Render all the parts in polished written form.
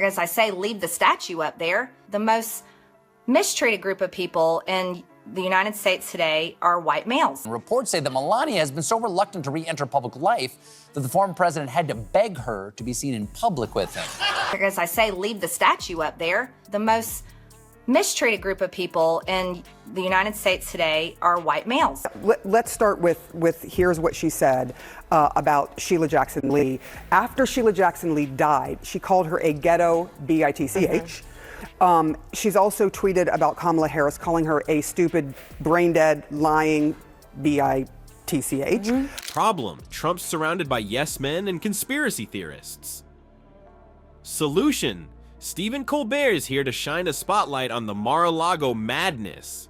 As I say, leave the statue up there. The most mistreated group of people in the United States today are white males. Reports say that Melania has been so reluctant to re-enter public life that the former president had to beg her to be seen in public with him. As I say, leave the statue up there. The most mistreated group of people in the United States today are white males. Let's start with here's what she said about Sheila Jackson Lee. After Sheila Jackson Lee died, she called her a ghetto bitch. She's also tweeted about Kamala Harris, calling her a stupid, brain-dead, lying bitch. Problem: Trump's surrounded by yes men and conspiracy theorists. Solution: Stephen Colbert is here to shine a spotlight on the Mar-a-Lago madness.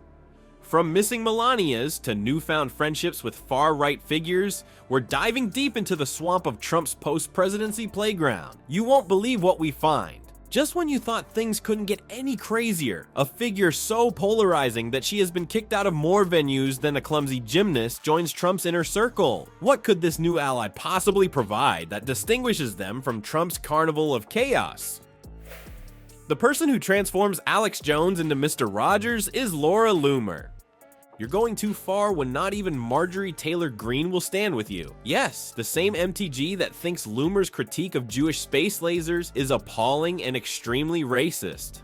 From missing Melanias to newfound friendships with far-right figures, we're diving deep into the swamp of Trump's post-presidency playground. You won't believe what we find. Just when you thought things couldn't get any crazier, a figure so polarizing that she has been kicked out of more venues than a clumsy gymnast joins Trump's inner circle. What could this new ally possibly provide that distinguishes them from Trump's carnival of chaos? The person who transforms Alex Jones into Mr. Rogers is Laura Loomer. You're going too far when not even Marjorie Taylor Greene will stand with you. Yes, the same MTG that thinks Loomer's critique of Jewish space lasers is appalling and extremely racist.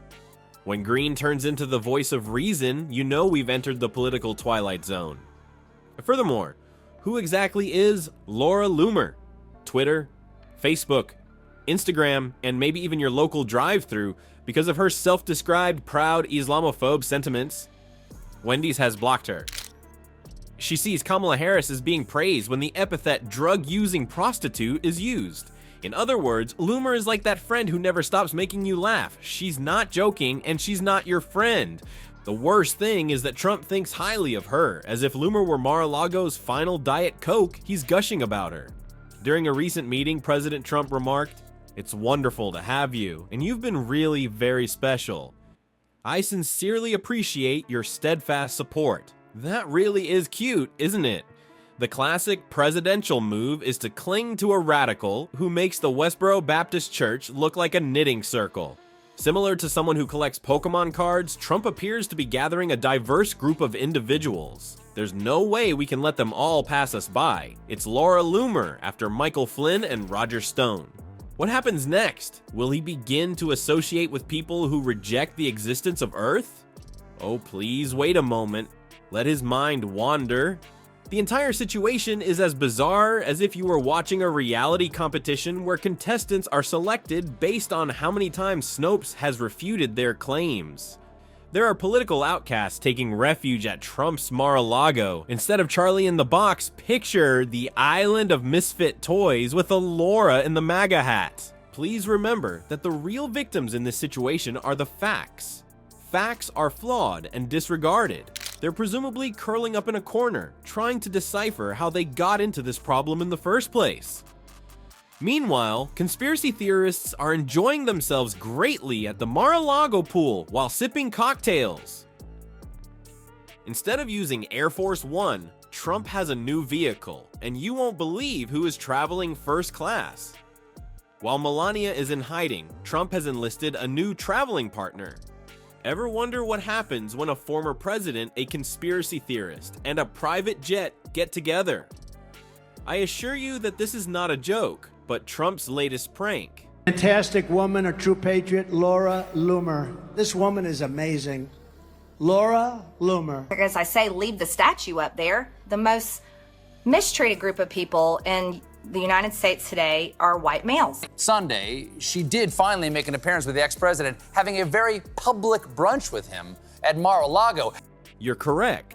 When Greene turns into the voice of reason, you know we've entered the political twilight zone. Furthermore, who exactly is Laura Loomer? Twitter, Facebook, Instagram, and maybe even your local drive-thru because of her self-described proud Islamophobe sentiments. Wendy's has blocked her. She sees Kamala Harris as being praised when the epithet drug-using prostitute is used. In other words, Loomer is like that friend who never stops making you laugh. She's not joking, and she's not your friend. The worst thing is that Trump thinks highly of her, as if Loomer were Mar-a-Lago's final Diet Coke, he's gushing about her. During a recent meeting, President Trump remarked, "It's wonderful to have you, and you've been really very special. I sincerely appreciate your steadfast support." That really is cute, isn't it? The classic presidential move is to cling to a radical who makes the Westboro Baptist Church look like a knitting circle. Similar to someone who collects Pokemon cards, Trump appears to be gathering a diverse group of individuals. There's no way we can let them all pass us by. It's Laura Loomer after Michael Flynn and Roger Stone. What happens next? Will he begin to associate with people who reject the existence of Earth? Oh, please wait a moment. Let his mind wander. The entire situation is as bizarre as if you were watching a reality competition where contestants are selected based on how many times Snopes has refuted their claims. There are political outcasts taking refuge at Trump's Mar-a-Lago. Instead of Charlie in the Box, picture the island of misfit toys with a Laura in the MAGA hat. Please remember that the real victims in this situation are the facts. Facts are flawed and disregarded. They're presumably curling up in a corner, trying to decipher how they got into this problem in the first place. Meanwhile, conspiracy theorists are enjoying themselves greatly at the Mar-a-Lago pool while sipping cocktails. Instead of using Air Force One, Trump has a new vehicle, and you won't believe who is traveling first class. While Melania is in hiding, Trump has enlisted a new traveling partner. Ever wonder what happens when a former president, a conspiracy theorist, and a private jet get together? I assure you that this is not a joke, but Trump's latest prank. Fantastic woman, a true patriot, Laura Loomer. This woman is amazing. Laura Loomer. As I say, leave the statue up there. The most mistreated group of people in the United States today are white males. Sunday, she did finally make an appearance with the ex-president, having a very public brunch with him at Mar-a-Lago. You're correct.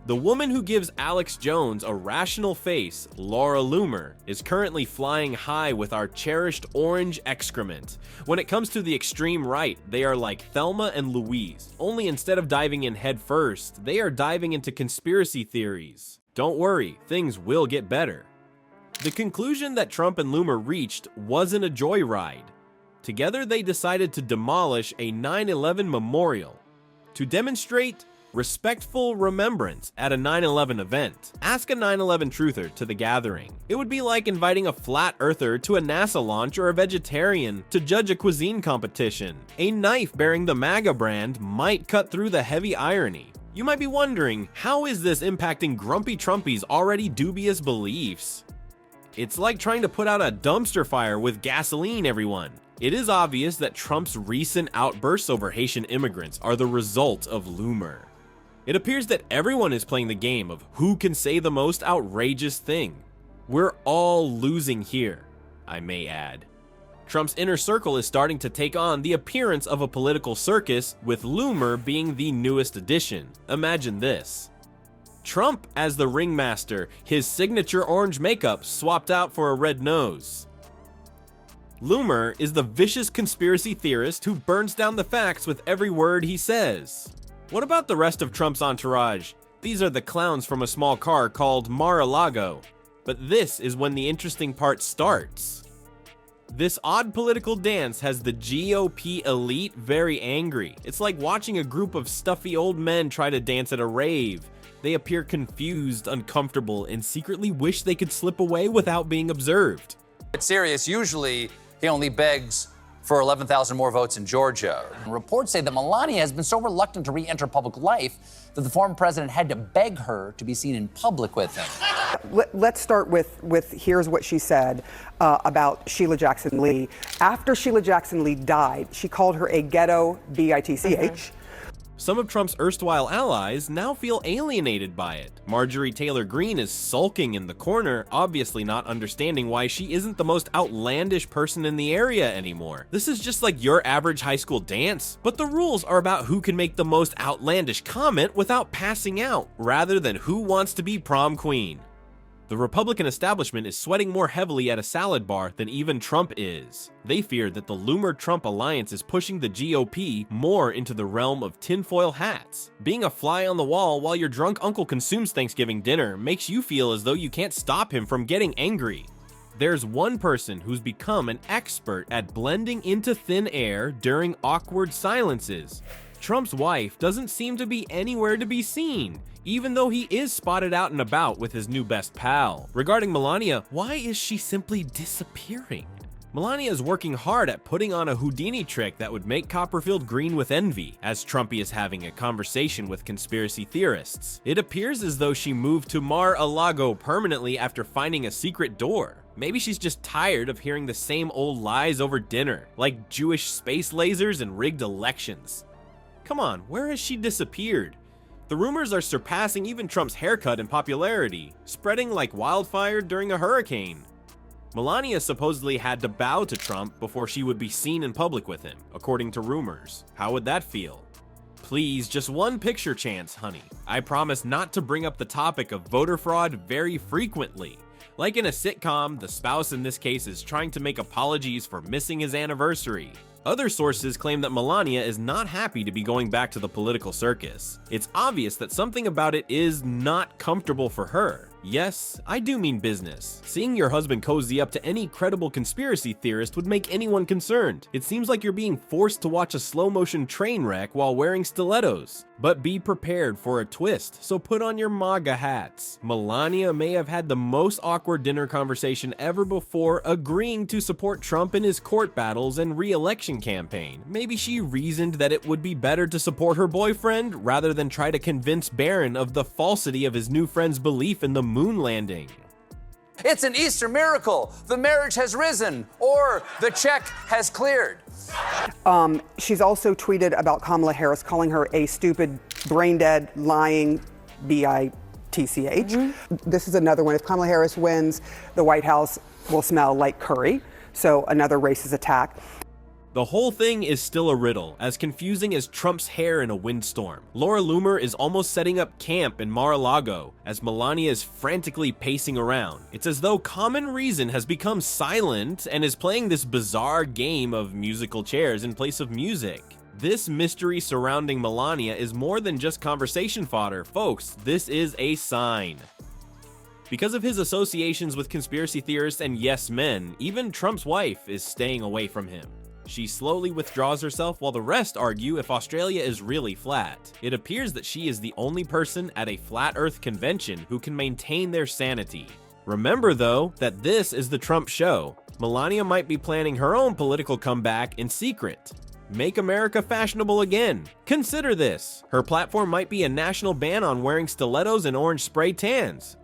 The woman who gives Alex Jones a rational face, Laura Loomer, is currently flying high with our cherished orange excrement. When it comes to the extreme right, they are like Thelma and Louise, only instead of diving in head first, they are diving into conspiracy theories. Don't worry, things will get better. The conclusion that Trump and Loomer reached wasn't a joyride. Together they decided to demolish a 9/11 memorial. To demonstrate Respectful remembrance at a 9/11 event. Ask a 9/11 truther to the gathering. It would be like inviting a flat earther to a NASA launch or a vegetarian to judge a cuisine competition. A knife bearing the MAGA brand might cut through the heavy irony. You might be wondering, how is this impacting Grumpy Trumpy's already dubious beliefs? It's like trying to put out a dumpster fire with gasoline, everyone. It is obvious that Trump's recent outbursts over Haitian immigrants are the result of Loomer. It appears that everyone is playing the game of who can say the most outrageous thing. We're all losing here, I may add. Trump's inner circle is starting to take on the appearance of a political circus, with Loomer being the newest addition. Imagine this. Trump as the ringmaster, his signature orange makeup swapped out for a red nose. Loomer is the vicious conspiracy theorist who burns down the facts with every word he says. What about the rest of Trump's entourage? These are the clowns from a small car called Mar-a-Lago. But this is when the interesting part starts. This odd political dance has the GOP elite very angry. It's like watching a group of stuffy old men try to dance at a rave. They appear confused, uncomfortable, and secretly wish they could slip away without being observed. It's serious. Usually, he only begs for 11,000 more votes in Georgia. Reports say that Melania has been so reluctant to re-enter public life that the former president had to beg her to be seen in public with him. Let's start with here's what she said about Sheila Jackson Lee. After Sheila Jackson Lee died, she called her a ghetto bitch. Some of Trump's erstwhile allies now feel alienated by it. Marjorie Taylor Greene is sulking in the corner, obviously not understanding why she isn't the most outlandish person in the area anymore. This is just like your average high school dance, but the rules are about who can make the most outlandish comment without passing out, rather than who wants to be prom queen. The Republican establishment is sweating more heavily at a salad bar than even Trump is. They fear that the Loomer-Trump alliance is pushing the GOP more into the realm of tinfoil hats. Being a fly on the wall while your drunk uncle consumes Thanksgiving dinner makes you feel as though you can't stop him from getting angry. There's one person who's become an expert at blending into thin air during awkward silences. Trump's wife doesn't seem to be anywhere to be seen, even though he is spotted out and about with his new best pal. Regarding Melania, why is she simply disappearing? Melania is working hard at putting on a Houdini trick that would make Copperfield green with envy, as Trumpy is having a conversation with conspiracy theorists. It appears as though she moved to Mar-a-Lago permanently after finding a secret door. Maybe she's just tired of hearing the same old lies over dinner, like Jewish space lasers and rigged elections. Come on, where has she disappeared? The rumors are surpassing even Trump's haircut in popularity, spreading like wildfire during a hurricane. Melania supposedly had to bow to Trump before she would be seen in public with him, according to rumors. How would that feel? Please, just one picture chance, honey. I promise not to bring up the topic of voter fraud very frequently. Like in a sitcom, the spouse in this case is trying to make apologies for missing his anniversary. Other sources claim that Melania is not happy to be going back to the political circus. It's obvious that something about it is not comfortable for her. Yes, I do mean business. Seeing your husband cozy up to any credible conspiracy theorist would make anyone concerned. It seems like you're being forced to watch a slow-motion train wreck while wearing stilettos. But be prepared for a twist, so put on your MAGA hats. Melania may have had the most awkward dinner conversation ever before agreeing to support Trump in his court battles and re-election campaign. Maybe she reasoned that it would be better to support her boyfriend rather than try to convince Barron of the falsity of his new friend's belief in the moon landing. It's an Easter miracle. The marriage has risen, or the check has cleared. She's also tweeted about Kamala Harris, calling her a stupid, brain-dead, lying bitch. This is another one. If Kamala Harris wins, the White House will smell like curry. So another racist attack. The whole thing is still a riddle, as confusing as Trump's hair in a windstorm. Laura Loomer is almost setting up camp in Mar-a-Lago, as Melania is frantically pacing around. It's as though common reason has become silent and is playing this bizarre game of musical chairs in place of music. This mystery surrounding Melania is more than just conversation fodder, folks. This is a sign. Because of his associations with conspiracy theorists and yes men, even Trump's wife is staying away from him. She slowly withdraws herself while the rest argue if Australia is really flat. It appears that she is the only person at a flat Earth convention who can maintain their sanity. Remember though, that this is the Trump show. Melania might be planning her own political comeback in secret. Make America fashionable again. Consider this. Her platform might be a national ban on wearing stilettos and orange spray tans.